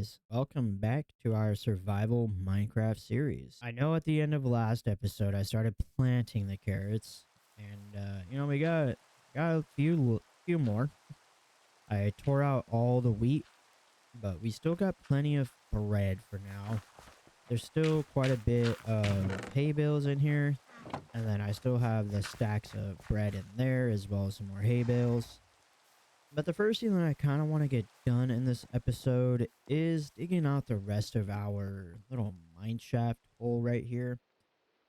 guys, welcome back to our survival Minecraft series. I know at the end of last episode I started planting the carrots, and we got a few more. I tore out all the wheat, but we still got plenty of bread for now. There's still quite a bit of hay bales in here, and then I still have the stacks of bread in there as well as some more hay bales. But the first thing that I kind of want to get done in this episode is digging out the rest of our little mine shaft hole right here.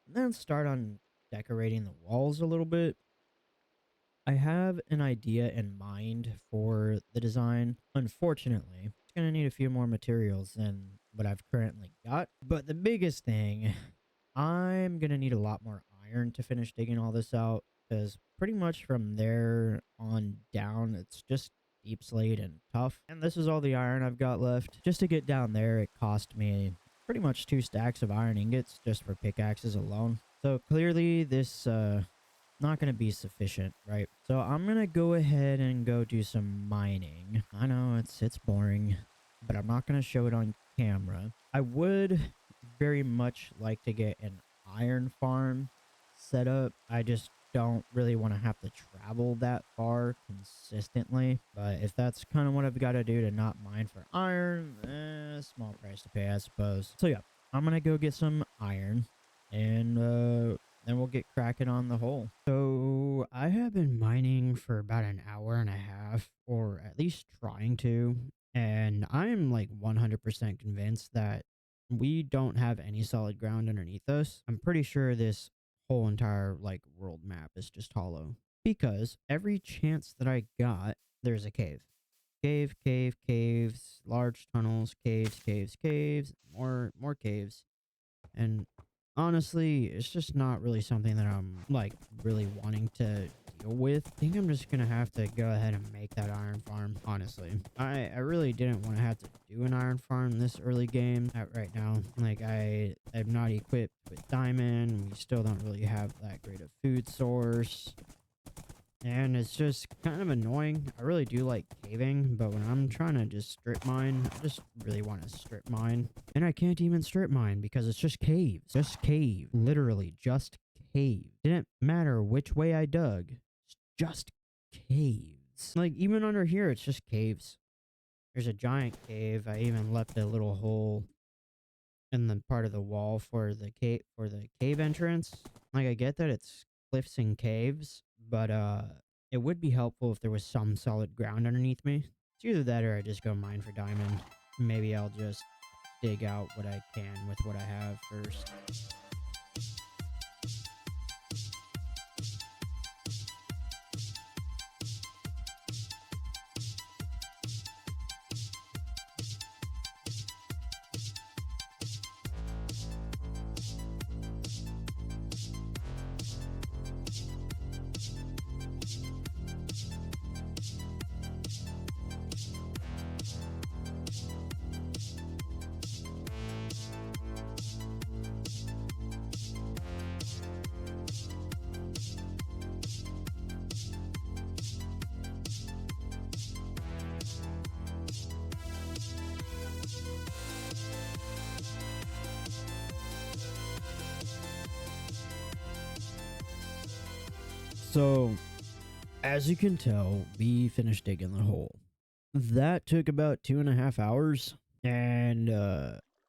And then start on decorating the walls a little bit. I have an idea in mind for the design. Unfortunately, it's going to need a few more materials than what I've currently got. But the biggest thing, I'm going to need a lot more iron to finish digging all this out. Because pretty much from there on down, it's just deep slate and tough. And this is all the iron I've got left. Just to get down there, it cost me pretty much 2 stacks of iron ingots just for pickaxes alone. So clearly this not going to be sufficient, right? So I'm going to go ahead and go do some mining. I know it's boring, but I'm not going to show it on camera. I would very much like to get an iron farm set up. I just don't really want to have to travel that far consistently, but if that's kind of what I've got to do to not mine for iron, small price to pay, I suppose. So yeah, I'm gonna go get some iron, and then we'll get cracking on the hole. So I have been mining for about an hour and a half, or at least trying to, and I'm like 100% convinced that we don't have any solid ground underneath us. I'm pretty sure this whole entire like world map is just hollow, because every chance that I got, there's a cave, caves, large tunnels, caves, more caves. And honestly, it's just not really something that I'm like really wanting to deal with. I think I'm just gonna have to go ahead and make that iron farm. Honestly, I really didn't want to have to do an iron farm this early game right now. Like I'm not equipped with diamond. We still don't really have that great of food source, and it's just kind of annoying. I really do like caving, but when I'm trying to just strip mine, I just really want to strip mine. And I can't even strip mine because it's just caves. Just cave. Literally just cave. Didn't matter which way I dug. It's just caves. Like even under here, it's just caves. There's a giant cave. I even left a little hole in the part of the wall for the cave entrance. Like I get that it's cliffs and caves, but it would be helpful if there was some solid ground underneath me. It's either that or I just go mine for diamond. Maybe I'll just dig out what I can with what I have first. So, as you can tell, we finished digging the hole. That took about 2.5 hours and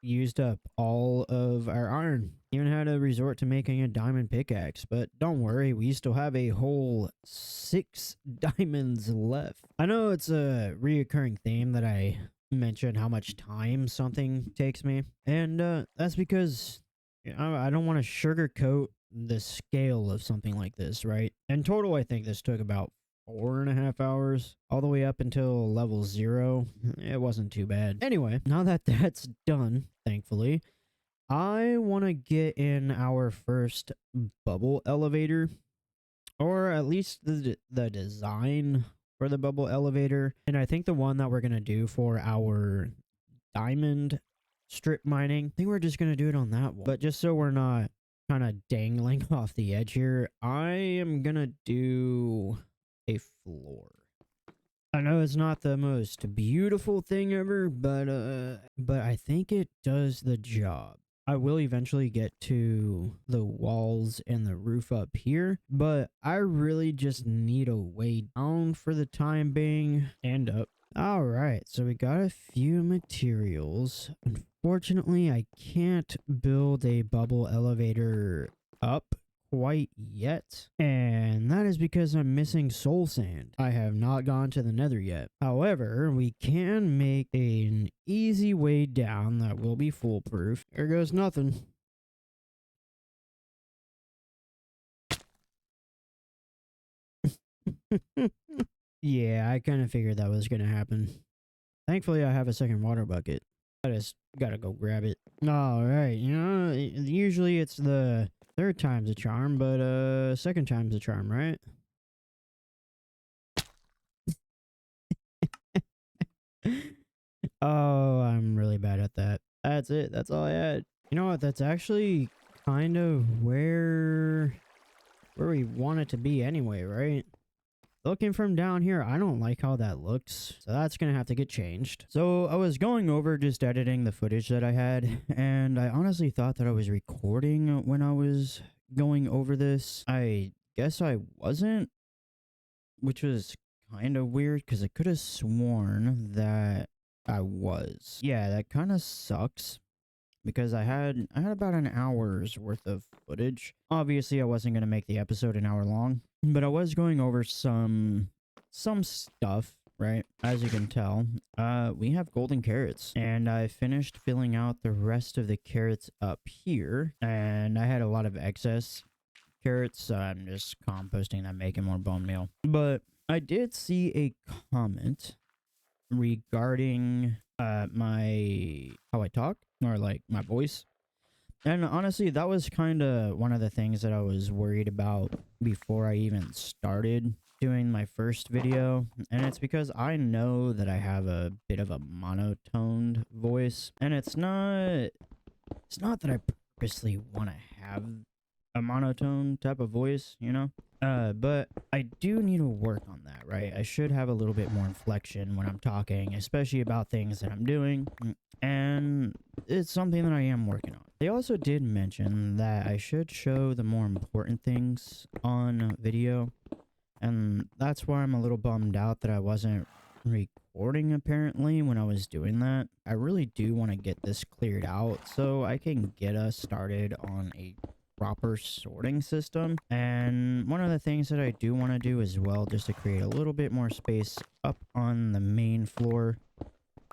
used up all of our iron. Even had to resort to making a diamond pickaxe, but don't worry, we still have a whole 6 diamonds left. I know it's a reoccurring theme that I mention how much time something takes me, and that's because I don't want to sugarcoat the scale of something like this, right? In total, I think this took about 4.5 hours, all the way up until level 0. It wasn't too bad. Anyway, now that that's done, thankfully, I want to get in our first bubble elevator, or at least the design for the bubble elevator. And I think the one that we're going to do for our diamond strip mining, I think we're just going to do it on that one. But just so we're not kind of dangling off the edge here, I am going to do a floor. I know it's not the most beautiful thing ever, but I think it does the job. I will eventually get to the walls and the roof up here, but I really just need a way down for the time being and up. All right, so we got a few materials. Unfortunately, I can't build a bubble elevator up quite yet, and that is because I'm missing soul sand. I have not gone to the nether yet. However, we can make an easy way down that will be foolproof. There goes nothing. Yeah, I kind of figured that was gonna happen. Thankfully, I have a second water bucket. I just gotta go grab it. All right, you know, usually it's the third time's a charm, but second time's a charm, right? Oh, I'm really bad at that. That's it. That's all I had. You know what? That's actually kind of where we want it to be anyway, right? Looking from down here, I don't like how that looks, so that's gonna have to get changed. So I was going over just editing the footage that I had, and I honestly thought that I was recording when I was going over this. I guess I wasn't, which was kind of weird because I could have sworn that I was. Yeah, that kind of sucks because I had about an hour's worth of footage. Obviously, I wasn't going to make the episode an hour long, but I was going over some stuff, right? As you can tell, we have golden carrots, and I finished filling out the rest of the carrots up here, and I had a lot of excess carrots, so I'm just composting them, making more bone meal. But I did see a comment regarding my how I talk, or like my voice. And honestly, that was kind of one of the things that I was worried about before I even started doing my first video. And it's because I know that I have a bit of a monotoned voice, and it's not that I purposely want to have a monotone type of voice, you know? But I do need to work on that, right? I should have a little bit more inflection when I'm talking, especially about things that I'm doing, and it's something that I am working on. They also did mention that I should show the more important things on video, and that's why I'm a little bummed out that I wasn't recording apparently when I was doing that. I really do want to get this cleared out so I can get us started on a proper sorting system. And one of the things that I do want to do as well, just to create a little bit more space up on the main floor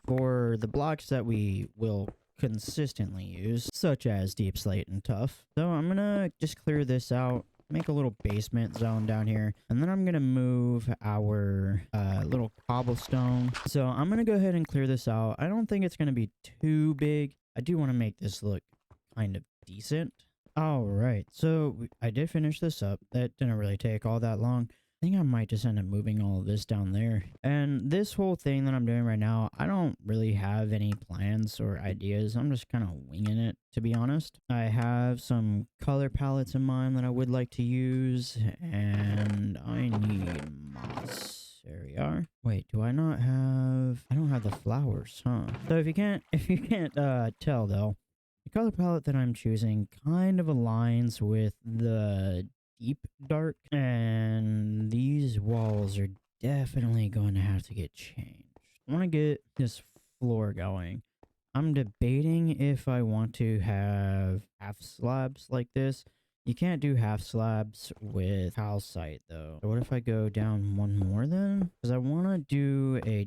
for the blocks that we will consistently use, such as deep slate and tough. So I'm gonna just clear this out, make a little basement zone down here, and then I'm gonna move our little cobblestone. So I'm gonna go ahead and clear this out. I don't think it's gonna be too big. I do want to make this look kind of decent. All right, so I did finish this up. That didn't really take all that long. I think I might just end up moving all of this down there. And this whole thing that I'm doing right now, I don't really have any plans or ideas. I'm just kind of winging it, to be honest. I have some color palettes in mind that I would like to use, and I need moss. There we are. Wait, do I not have... I don't have the flowers, huh? So if you can't tell though, the color palette that I'm choosing kind of aligns with the deep dark, and these walls are definitely going to have to get changed. I want to get this floor going. I'm debating if I want to have half slabs like this. You can't do half slabs with calcite though. So what if I go down one more then? Because I want to do a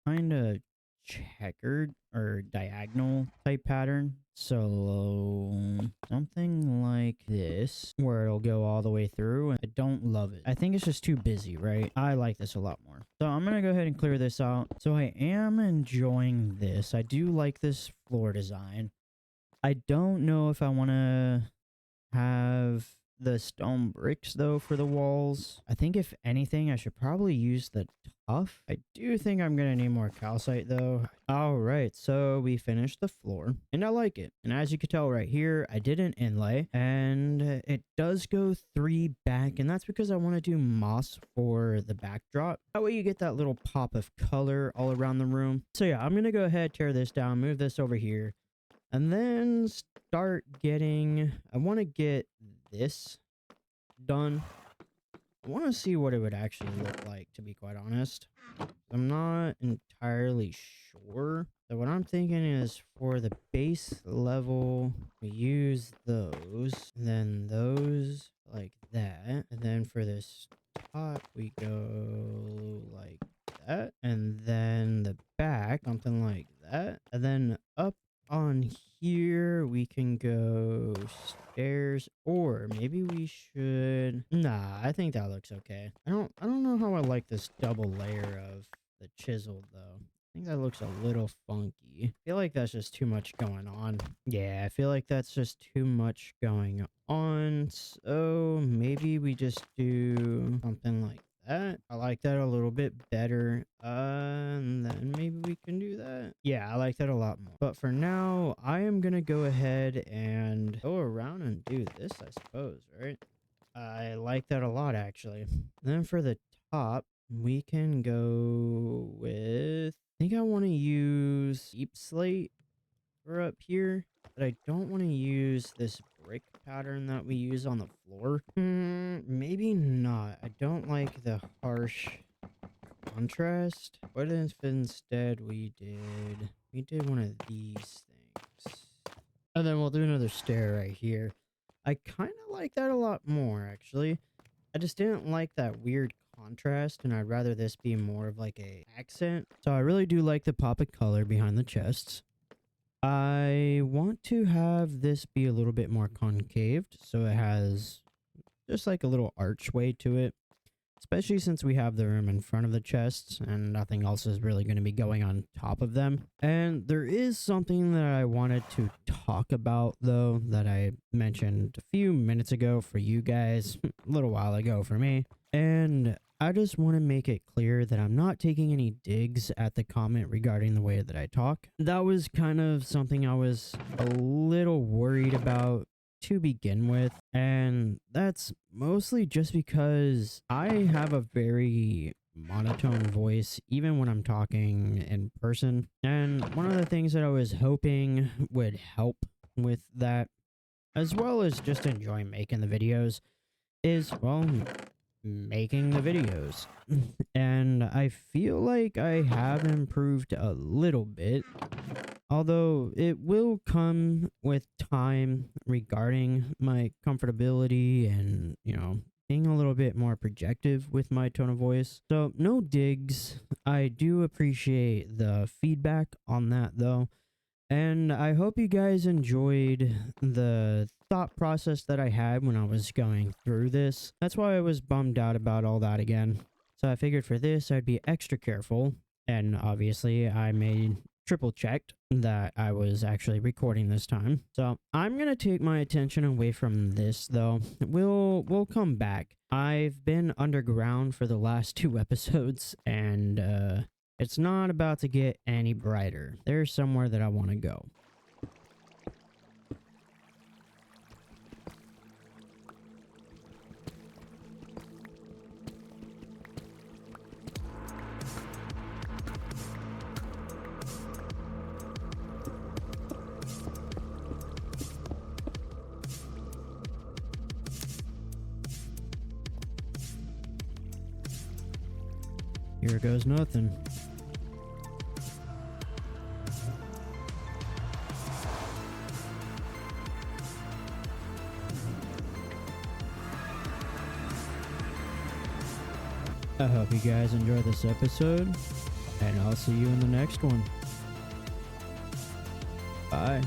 kind of checkered or diagonal type pattern. So something like this, where it'll go all the way through. And I don't love it. I think it's just too busy, right? I like this a lot more. So I'm gonna go ahead and clear this out. So I am enjoying this. I do like this floor design. I don't know if I want to have the stone bricks though for the walls. I think if anything, I should probably use the tuff. I do think I'm gonna need more calcite though. All right, so we finished the floor and I like it. And as you can tell right here, I did an inlay and it does go 3 back, and that's because I want to do moss for the backdrop. That way you get that little pop of color all around the room. So yeah, I'm gonna go ahead, tear this down, move this over here, and then start getting, I want to get this done. I want to see what it would actually look like, to be quite honest. I'm not entirely sure. So what I'm thinking is for the base level, we use those, and then those like that. And then for this top, we go like that. And then the back, something like that. And then up on here we can go stairs, or maybe we should, nah, I think that looks okay. I don't know how I like this double layer of the chisel though. I think that looks a little funky. I feel like that's just too much going on. Yeah, I feel like that's just too much going on. So maybe we just do something like that. I like that a little bit better. And then maybe we can do that. Yeah, I like that a lot more. But for now, I am gonna go ahead and go around and do this, I suppose, right? I like that a lot, actually. Then for the top, we can go with, I think I want to use deep slate for up here, but I don't want to use this brick pattern that we use on the floor. Maybe not. I don't like the harsh contrast. What if instead we did one of these things? And then we'll do another stair right here. I kind of like that a lot more, actually. I just didn't like that weird contrast, and I'd rather this be more of like a accent. So I really do like the pop of color behind the chests. I want to have this be a little bit more concaved, so it has just like a little archway to it, especially since we have the room in front of the chests and nothing else is really going to be going on top of them. And there is something that I wanted to talk about though, that I mentioned a few minutes ago for you guys, a little while ago for me, and I just want to make it clear that I'm not taking any digs at the comment regarding the way that I talk. That was kind of something I was a little worried about to begin with, and that's mostly just because I have a very monotone voice even when I'm talking in person, and one of the things that I was hoping would help with that, as well as just enjoying making the videos, is, well, making the videos. And I feel like I have improved a little bit, although it will come with time regarding my comfortability and, you know, being a little bit more projective with my tone of voice. So no digs. I do appreciate the feedback on that though. And I hope you guys enjoyed the thought process that I had when I was going through this. That's why I was bummed out about all that again. So I figured for this, I'd be extra careful. And obviously, I made triple checked that I was actually recording this time. So I'm going to take my attention away from this, though. We'll come back. I've been underground for the last 2 episodes, and it's not about to get any brighter. There's somewhere that I want to go. Here goes nothing. I hope you guys enjoyed this episode, and I'll see you in the next one. Bye.